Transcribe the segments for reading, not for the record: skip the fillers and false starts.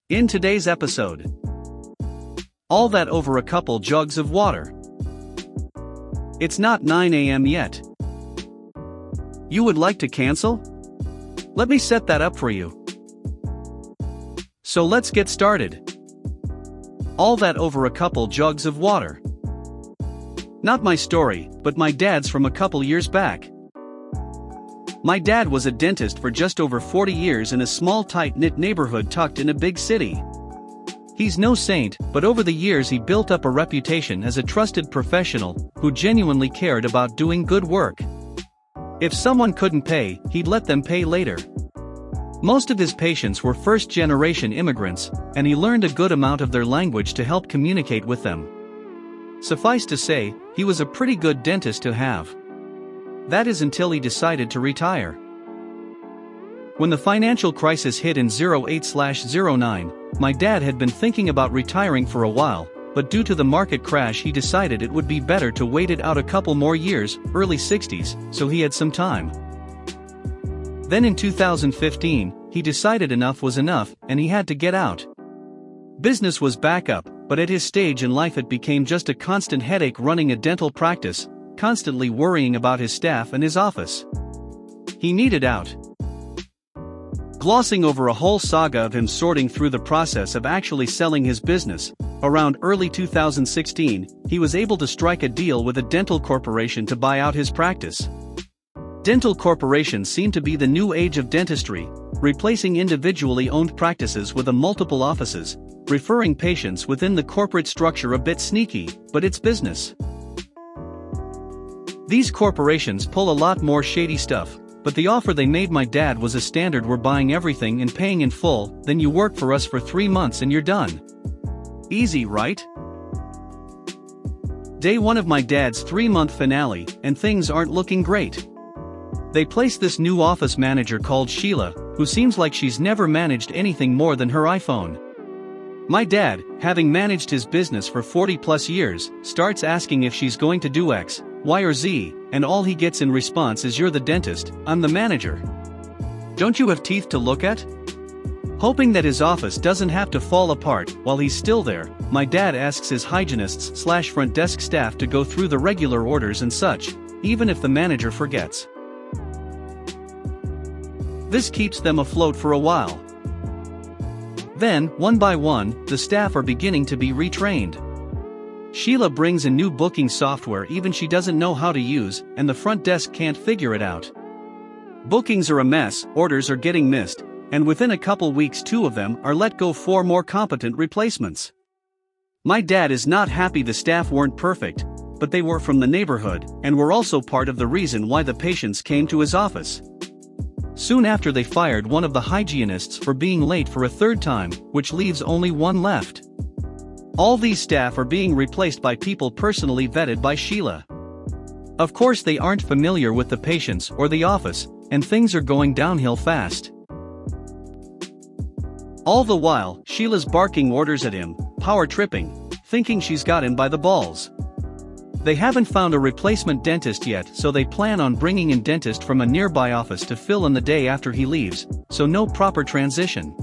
In today's episode, all that over a couple jugs of water. It's not 9 a.m. yet. You would like to cancel? Let me set that up for you. So let's get started. All that over a couple jugs of water. Not my story, but my dad's from a couple years back. My dad was a dentist for just over 40 years in a small tight-knit neighborhood tucked in a big city. He's no saint, but over the years he built up a reputation as a trusted professional who genuinely cared about doing good work. If someone couldn't pay, he'd let them pay later. Most of his patients were first-generation immigrants, and he learned a good amount of their language to help communicate with them. Suffice to say, he was a pretty good dentist to have. That is until he decided to retire. When the financial crisis hit in 08/09, my dad had been thinking about retiring for a while, but due to the market crash he decided it would be better to wait it out a couple more years, early 60s, so he had some time. Then in 2015, he decided enough was enough, and he had to get out. Business was back up, but at his stage in life it became just a constant headache running a dental practice, constantly worrying about his staff and his office. He needed out. Glossing over a whole saga of him sorting through the process of actually selling his business, around early 2016, he was able to strike a deal with a dental corporation to buy out his practice. Dental corporations seem to be the new age of dentistry, replacing individually owned practices with multiple offices, referring patients within the corporate structure. A bit sneaky, but it's business. These corporations pull a lot more shady stuff, but the offer they made my dad was a standard: we're buying everything and paying in full, then you work for us for 3 months and you're done. Easy, right? Day 1 of my dad's 3-month finale, and things aren't looking great. They place this new office manager called Sheila, who seems like she's never managed anything more than her iPhone. My dad, having managed his business for 40+ years, starts asking if she's going to do X, Y or Z, and all he gets in response is, "You're the dentist, I'm the manager. Don't you have teeth to look at?" Hoping that his office doesn't have to fall apart while he's still there, my dad asks his hygienists/front desk staff to go through the regular orders and such, even if the manager forgets. This keeps them afloat for a while. Then, one by one, the staff are beginning to be retrained. Sheila brings in new booking software even she doesn't know how to use, and the front desk can't figure it out. Bookings are a mess, orders are getting missed, and within a couple weeks 2 of them are let go for more competent replacements. My dad is not happy. The staff weren't perfect, but they were from the neighborhood, and were also part of the reason why the patients came to his office. Soon after they fired one of the hygienists for being late for a 3rd time, which leaves only 1 left. All these staff are being replaced by people personally vetted by Sheila. Of course they aren't familiar with the patients or the office, and things are going downhill fast. All the while, Sheila's barking orders at him, power tripping, thinking she's got him by the balls. They haven't found a replacement dentist yet, so they plan on bringing in dentist from a nearby office to fill in the day after he leaves, so no proper transition.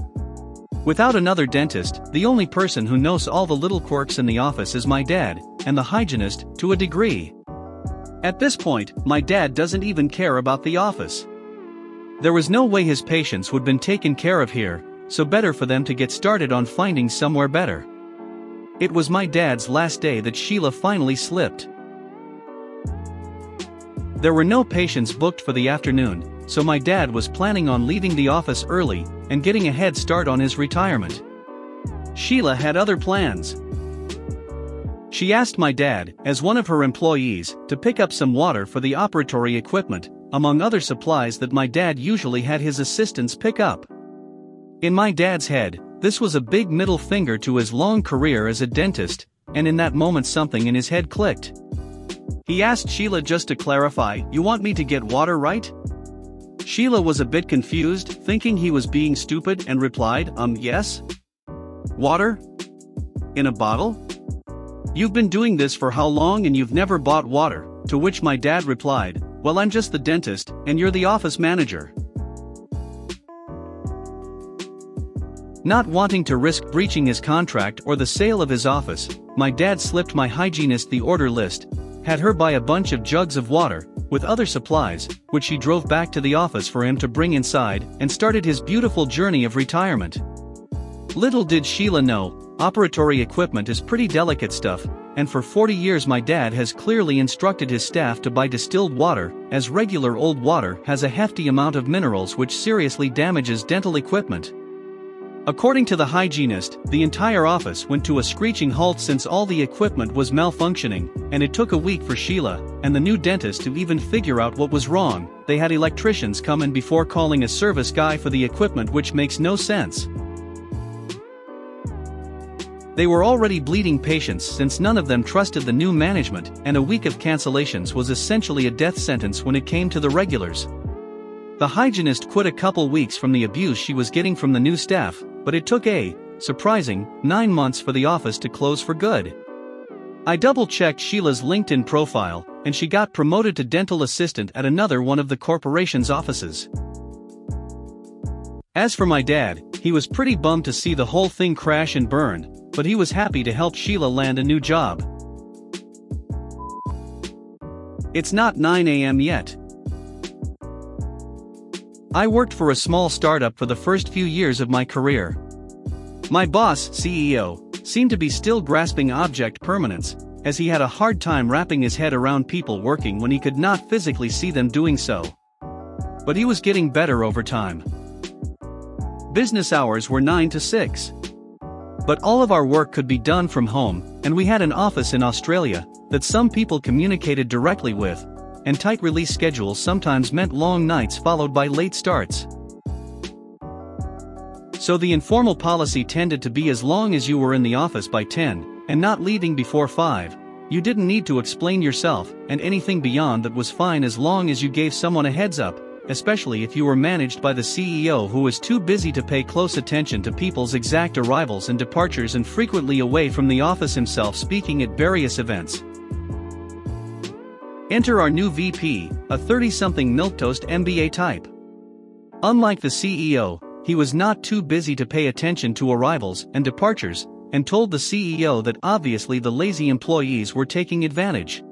Without another dentist, the only person who knows all the little quirks in the office is my dad, and the hygienist, to a degree. At this point, my dad doesn't even care about the office. There was no way his patients would been taken care of here, so better for them to get started on finding somewhere better. It was my dad's last day that Sheila finally slipped. There were no patients booked for the afternoon, so my dad was planning on leaving the office early and getting a head start on his retirement. Sheila had other plans. She asked my dad, as one of her employees, to pick up some water for the operatory equipment, among other supplies that my dad usually had his assistants pick up. In my dad's head, this was a big middle finger to his long career as a dentist, and in that moment something in his head clicked. He asked Sheila just to clarify, "You want me to get water, right?" Sheila was a bit confused, thinking he was being stupid, and replied, Yes. Water? In a bottle? You've been doing this for how long and you've never bought water?" To which my dad replied, "Well, I'm just the dentist, and you're the office manager." Not wanting to risk breaching his contract or the sale of his office, my dad slipped my hygienist the order list, had her buy a bunch of jugs of water, with other supplies, which she drove back to the office for him to bring inside, and started his beautiful journey of retirement. Little did Sheila know, operatory equipment is pretty delicate stuff, and for 40 years my dad has clearly instructed his staff to buy distilled water, as regular old water has a hefty amount of minerals which seriously damages dental equipment. According to the hygienist, the entire office went to a screeching halt since all the equipment was malfunctioning, and it took a week for Sheila and the new dentist to even figure out what was wrong. They had electricians come in before calling a service guy for the equipment, which makes no sense. They were already bleeding patients since none of them trusted the new management, and a week of cancellations was essentially a death sentence when it came to the regulars. The hygienist quit a couple weeks from the abuse she was getting from the new staff, but it took a surprising 9 months for the office to close for good. I double-checked Sheila's LinkedIn profile, and she got promoted to dental assistant at another one of the corporation's offices. As for my dad, he was pretty bummed to see the whole thing crash and burn, but he was happy to help Sheila land a new job. It's not 9 a.m. yet. I worked for a small startup for the first few years of my career. My boss, CEO, seemed to be still grasping object permanence, as he had a hard time wrapping his head around people working when he could not physically see them doing so. But he was getting better over time. Business hours were 9 to 6. But all of our work could be done from home, and we had an office in Australia that some people communicated directly with, and tight release schedules sometimes meant long nights followed by late starts. So the informal policy tended to be as long as you were in the office by 10, and not leaving before 5, you didn't need to explain yourself, and anything beyond that was fine as long as you gave someone a heads up, especially if you were managed by the CEO, who was too busy to pay close attention to people's exact arrivals and departures and frequently away from the office himself speaking at various events. Enter our new VP, a 30-something milquetoast MBA type. Unlike the CEO, he was not too busy to pay attention to arrivals and departures, and told the CEO that obviously the lazy employees were taking advantage.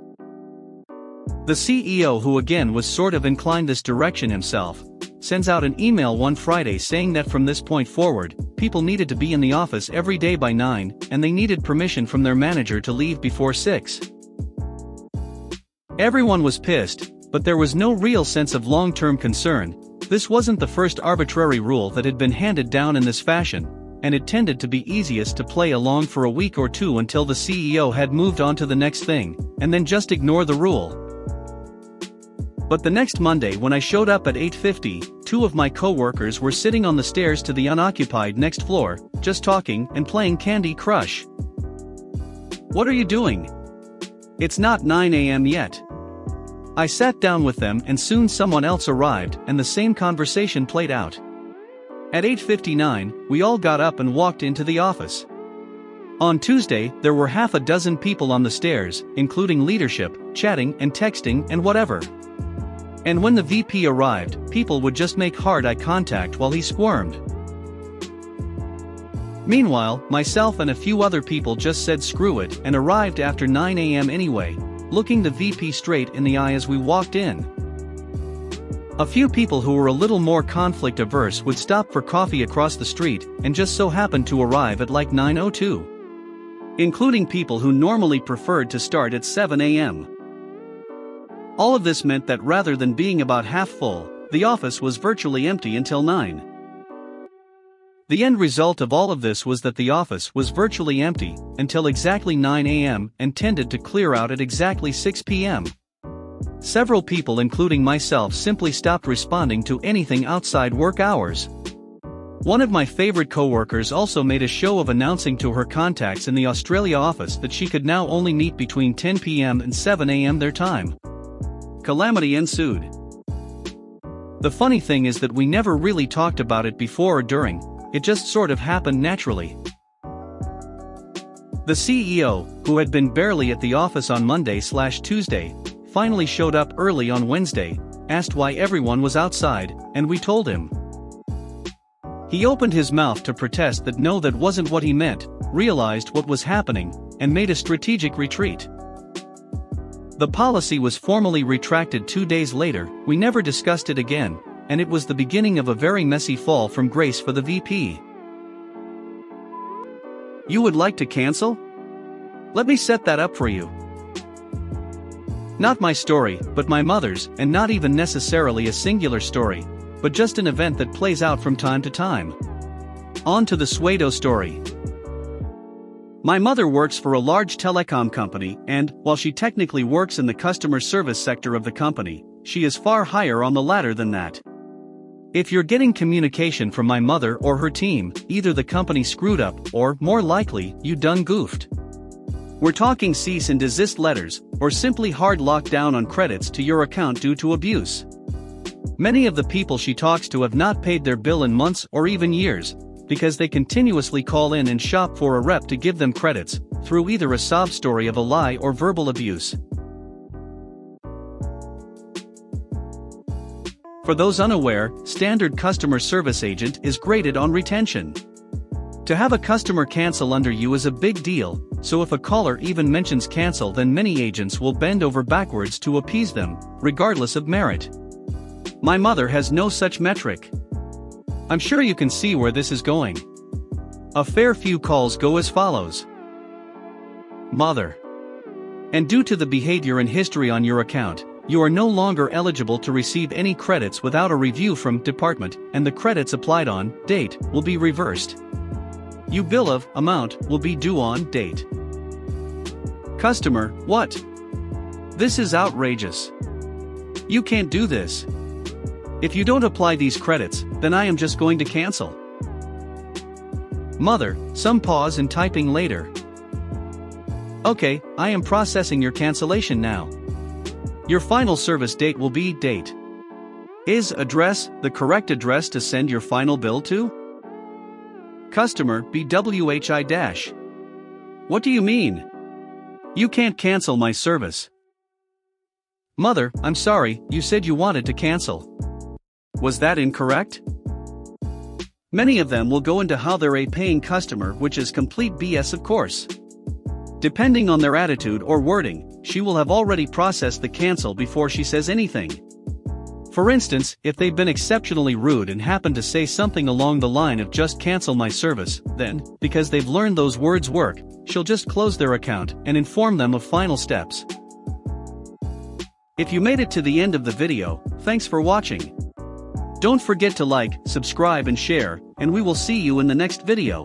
The CEO, who again was sort of inclined this direction himself, sends out an email one Friday saying that from this point forward, people needed to be in the office every day by 9, and they needed permission from their manager to leave before 6. Everyone was pissed, but there was no real sense of long-term concern. This wasn't the first arbitrary rule that had been handed down in this fashion, and it tended to be easiest to play along for a week or two until the CEO had moved on to the next thing, and then just ignore the rule. But the next Monday, when I showed up at 8:50, 2 of my co-workers were sitting on the stairs to the unoccupied next floor, just talking and playing Candy Crush. "What are you doing? It's not 9 a.m. yet." I sat down with them, and soon someone else arrived, and the same conversation played out. At 8:59, we all got up and walked into the office. On Tuesday, there were half a dozen people on the stairs, including leadership, chatting and texting and whatever. And when the VP arrived, people would just make hard eye contact while he squirmed. Meanwhile, myself and a few other people just said screw it and arrived after 9 a.m. anyway, looking the VP straight in the eye as we walked in. A few people who were a little more conflict averse would stop for coffee across the street and just so happened to arrive at like 9:02. Including people who normally preferred to start at 7 a.m. All of this meant that rather than being about half full, the office was virtually empty until 9. The end result of all of this was that the office was virtually empty until exactly 9 a.m. and tended to clear out at exactly 6 p.m. Several people, including myself, simply stopped responding to anything outside work hours. One of my favorite coworkers also made a show of announcing to her contacts in the Australia office that she could now only meet between 10 p.m. and 7 a.m. their time. Calamity ensued. The funny thing is that we never really talked about it before or during, it just sort of happened naturally. The CEO, who had been barely at the office on Monday/Tuesday, finally showed up early on Wednesday, asked why everyone was outside, and we told him. He opened his mouth to protest that no, that wasn't what he meant, realized what was happening, and made a strategic retreat. The policy was formally retracted 2 days later. We never discussed it again, and it was the beginning of a very messy fall from grace for the VP. You would like to cancel? Let me set that up for you. Not my story, but my mother's, and not even necessarily a singular story, but just an event that plays out from time to time. On to the pseudo story. My mother works for a large telecom company, and, while she technically works in the customer service sector of the company, she is far higher on the ladder than that. If you're getting communication from my mother or her team, either the company screwed up, or, more likely, you done goofed. We're talking cease and desist letters, or simply hard lockdown on credits to your account due to abuse. Many of the people she talks to have not paid their bill in months or even years, because they continuously call in and shop for a rep to give them credits, through either a sob story of a lie or verbal abuse. For those unaware, standard customer service agent is graded on retention. To have a customer cancel under you is a big deal, so if a caller even mentions cancel, then many agents will bend over backwards to appease them, regardless of merit. My mother has no such metric. I'm sure you can see where this is going. A fair few calls go as follows. Mother. And due to the behavior and history on your account, you are no longer eligible to receive any credits without a review from department, and the credits applied on date will be reversed. You bill of amount will be due on date. Customer, what? This is outrageous. You can't do this. If you don't apply these credits, then I am just going to cancel. Mother, some pause in typing later. Okay, I am processing your cancellation now. Your final service date will be date. Is address the correct address to send your final bill to? Customer BWHI-. What do you mean? You can't cancel my service. Mother, I'm sorry, you said you wanted to cancel. Was that incorrect? Many of them will go into how they're a paying customer, which is complete BS, of course. Depending on their attitude or wording, she will have already processed the cancel before she says anything. For instance, if they've been exceptionally rude and happen to say something along the line of just cancel my service, then, because they've learned those words work, she'll just close their account and inform them of final steps. If you made it to the end of the video, thanks for watching. Don't forget to like, subscribe and share, and we will see you in the next video.